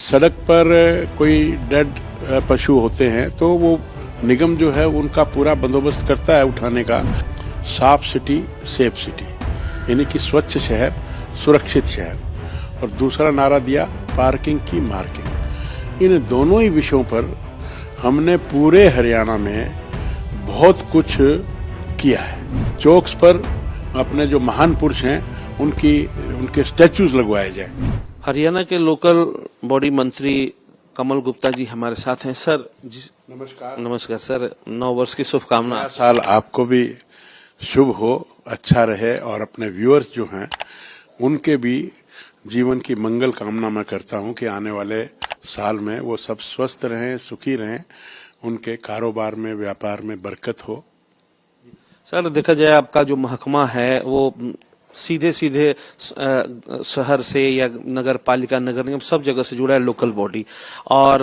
सड़क पर कोई डेड पशु होते हैं तो वो निगम जो है उनका पूरा बंदोबस्त करता है उठाने का। साफ सिटी सेफ सिटी, यानी कि स्वच्छ शहर सुरक्षित शहर। और दूसरा नारा दिया पार्किंग की मार्किंग। इन दोनों ही विषयों पर हमने पूरे हरियाणा में बहुत कुछ किया है। चौक्स पर अपने जो महान पुरुष हैं उनके स्टैचूज लगवाए जाए। हरियाणा के लोकल बॉडी मंत्री कमल गुप्ता जी हमारे साथ हैं। सर जी नमस्कार सर, 9 वर्ष की शुभकामना। साल आपको भी शुभ हो, अच्छा रहे और अपने व्यूअर्स जो हैं उनके भी जीवन की मंगल कामना मैं करता हूं कि आने वाले साल में वो सब स्वस्थ रहें, सुखी रहें, उनके कारोबार में व्यापार में बरकत हो। सर देखा जाए आपका जो महकमा है वो सीधे सीधे शहर से या नगर पालिका नगर निगम सब जगह से जुड़ा है लोकल बॉडी। और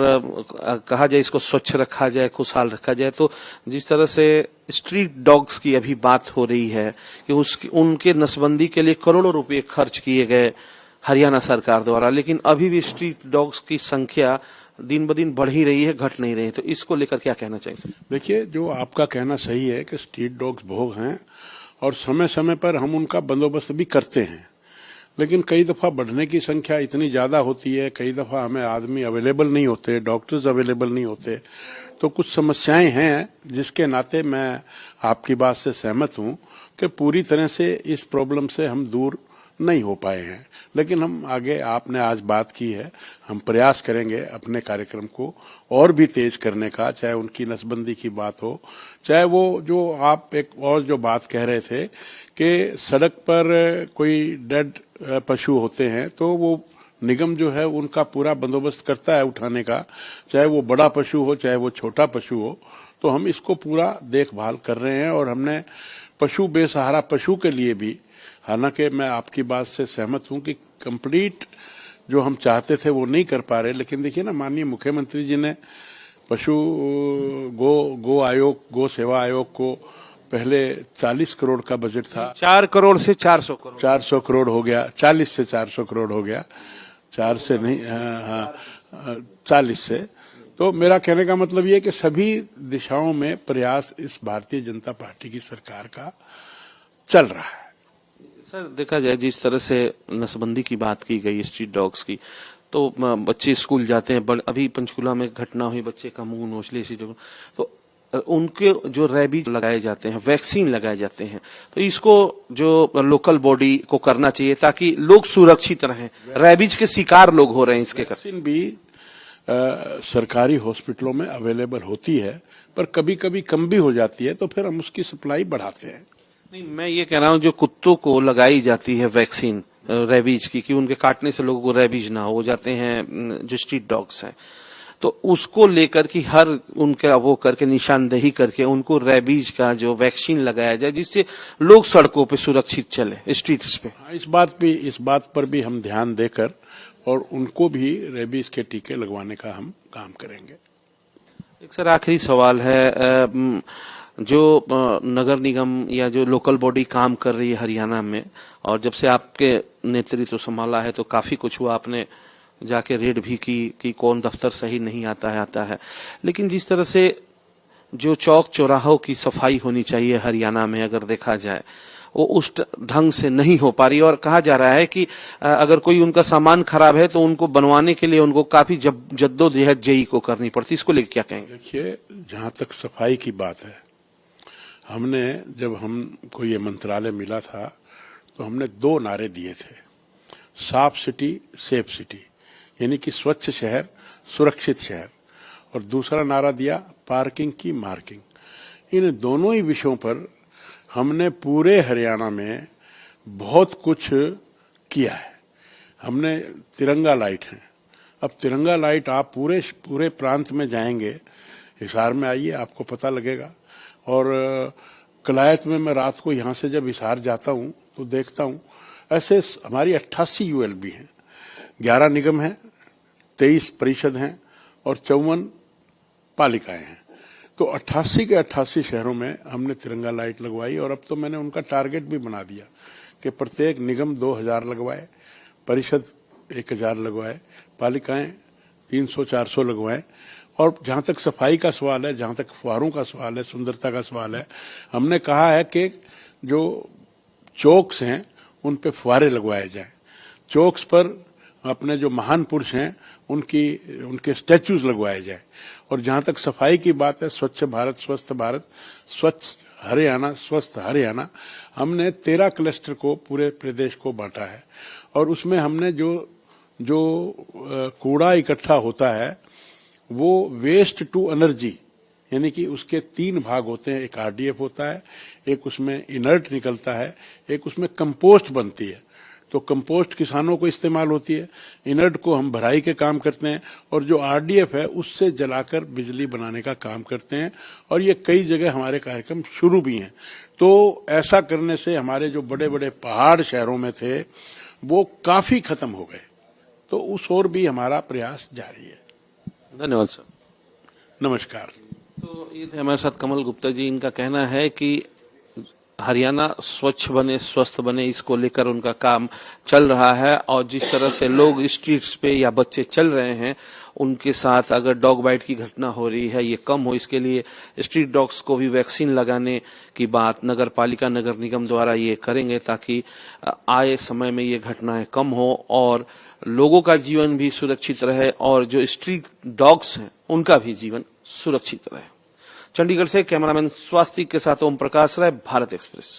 कहा जाए इसको स्वच्छ रखा जाए, खुशहाल रखा जाए, तो जिस तरह से स्ट्रीट डॉग्स की अभी बात हो रही है कि उनके नसबंदी के लिए करोड़ों रुपए खर्च किए गए हरियाणा सरकार द्वारा, लेकिन अभी भी स्ट्रीट डॉग्स की संख्या दिन ब दिन बढ़ ही रही है, घट नहीं रही है। तो इसको लेकर क्या कहना चाहिए? देखिए, जो आपका कहना सही है कि स्ट्रीट डॉग्स भोग हैं और समय समय पर हम उनका बंदोबस्त भी करते हैं, लेकिन कई दफा बढ़ने की संख्या इतनी ज्यादा होती है, कई दफा हमें आदमी अवेलेबल नहीं होते, डॉक्टर्स अवेलेबल नहीं होते, तो कुछ समस्याएं हैं जिसके नाते मैं आपकी बात से सहमत हूं कि पूरी तरह से इस प्रॉब्लम से हम दूर नहीं हो पाए हैं। लेकिन हम आगे, आपने आज बात की है, हम प्रयास करेंगे अपने कार्यक्रम को और भी तेज करने का, चाहे उनकी नसबंदी की बात हो, चाहे वो जो आप एक और जो बात कह रहे थे कि सड़क पर कोई डेड पशु होते हैं तो वो निगम जो है उनका पूरा बंदोबस्त करता है उठाने का, चाहे वो बड़ा पशु हो चाहे वो छोटा पशु हो। तो हम इसको पूरा देखभाल कर रहे हैं और हमने पशु बेसहारा पशु के लिए भी, हालांकि मैं आपकी बात से सहमत हूं कि कंप्लीट जो हम चाहते थे वो नहीं कर पा रहे, लेकिन देखिए ना, माननीय मुख्यमंत्री जी ने पशु गो सेवा आयोग को पहले 40 करोड़ का बजट था, 4 करोड़ से 400 करोड़ 400 करोड़ हो गया, 40 से 400 करोड़ हो गया, 4 से नहीं, 40 से। तो मेरा कहने का मतलब ये कि सभी दिशाओं में प्रयास इस भारतीय जनता पार्टी की सरकार का चल रहा है। सर देखा जाए जिस तरह से नसबंदी की बात की गई स्ट्रीट डॉग्स की, तो बच्चे स्कूल जाते हैं, अभी पंचकुला में घटना हुई, बच्चे का मुंह नोच लिया, तो उनके जो रैबीज लगाए जाते हैं, वैक्सीन लगाए जाते हैं, तो इसको जो लोकल बॉडी को करना चाहिए ताकि लोग सुरक्षित रहें। रैबीज के शिकार लोग हो रहे हैं इसके वैक्सीन भी सरकारी हॉस्पिटलों में अवेलेबल होती है, पर कभी कभी कम भी हो जाती है, तो फिर हम उसकी सप्लाई बढ़ाते हैं। नहीं, मैं ये कह रहा हूँ जो कुत्तों को लगाई जाती है वैक्सीन रेबीज की, कि उनके काटने से लोगों को रेबीज ना हो जाते हैं, जो स्ट्रीट डॉग्स हैं, तो उसको लेकर कि हर उनका वो करके निशानदेही करके उनको रेबीज का जो वैक्सीन लगाया जाए जिससे लोग सड़कों पे सुरक्षित चले, स्ट्रीट्स पे। इस बात पर भी हम ध्यान देकर और उनको भी रेबीज के टीके लगवाने का हम काम करेंगे। एक सर आखिरी सवाल है, जो नगर निगम या जो लोकल बॉडी काम कर रही है हरियाणा में, और जब से आपके नेतृत्व संभाला है तो काफी कुछ हुआ, आपने जाके रेड भी की कि कौन दफ्तर सही नहीं आता है, लेकिन जिस तरह से जो चौक चौराहों की सफाई होनी चाहिए हरियाणा में अगर देखा जाए वो उस ढंग से नहीं हो पा रही, और कहा जा रहा है कि अगर कोई उनका सामान खराब है तो उनको बनवाने के लिए उनको काफी जद्दोजहद जेई को करनी पड़ती, इसको लेकर क्या कहेंगे? देखिए, जहां तक सफाई की बात है, हमने जब हमको ये मंत्रालय मिला था तो हमने 2 नारे दिए थे, साफ सिटी सेफ सिटी, यानी कि स्वच्छ शहर सुरक्षित शहर। और दूसरा नारा दिया पार्किंग की मार्किंग। इन दोनों ही विषयों पर हमने पूरे हरियाणा में बहुत कुछ किया है। हमने तिरंगा लाइट है, अब तिरंगा लाइट आप पूरे प्रांत में जाएंगे, हिसार में आइए आपको पता लगेगा। और कलायत में मैं रात को यहां से जब हिसार जाता हूं तो देखता हूं ऐसे हमारी 88 यूएलबी हैं, 11 निगम हैं, 23 परिषद हैं और 54 पालिकाएं हैं। तो 88 के 88 शहरों में हमने तिरंगा लाइट लगवाई। और अब तो मैंने उनका टारगेट भी बना दिया कि प्रत्येक निगम 2000 लगवाए, परिषद 1000 लगवाए, पालिकाएं 300-400 लगवाएं। और जहां तक सफाई का सवाल है, जहां तक फुहारों का सवाल है, सुंदरता का सवाल है, हमने कहा है कि जो चौक्स हैं उन पे फुहारे लगवाए जाएं। चौक्स पर अपने जो महान पुरुष हैं उनके स्टैच्यूज लगवाए जाएं। और जहां तक सफाई की बात है, स्वच्छ भारत, स्वस्थ भारत, स्वच्छ हरियाणा, स्वस्थ हरियाणा, हमने 13 क्लस्टर को पूरे प्रदेश को बांटा है। और उसमें हमने जो कूड़ा इकट्ठा होता है वो वेस्ट टू एनर्जी, यानी कि उसके 3 भाग होते हैं। एक आरडीएफ होता है, एक उसमें इनर्ट निकलता है, एक उसमें कंपोस्ट बनती है। तो कंपोस्ट किसानों को इस्तेमाल होती है, इनर्ट को हम भराई के काम करते हैं, और जो आरडीएफ है उससे जलाकर बिजली बनाने का काम करते हैं। और ये कई जगह हमारे कार्यक्रम शुरू भी हैं। तो ऐसा करने से हमारे जो बड़े बड़े पहाड़ शहरों में थे वो काफी खत्म हो गए। तो उस ओर भी हमारा प्रयास जारी है। धन्यवाद सर। नमस्कार। तो ये थे हमारे साथ कमल गुप्ता जी। इनका कहना है कि हरियाणा स्वच्छ बने, स्वस्थ बने, इसको लेकर उनका काम चल रहा है। और जिस तरह से लोग स्ट्रीट्स पे या बच्चे चल रहे हैं, उनके साथ अगर डॉग बाइट की घटना हो रही है ये कम हो, इसके लिए स्ट्रीट डॉग्स को भी वैक्सीन लगाने की बात नगर पालिका, नगर निगम द्वारा ये करेंगे, ताकि आए समय में ये घटनाएं कम हो और लोगों का जीवन भी सुरक्षित रहे और जो स्ट्रीट डॉग्स हैं उनका भी जीवन सुरक्षित रहे। चंडीगढ़ से कैमरामैन स्वास्तिक के साथ ओम प्रकाश राय, भारत एक्सप्रेस।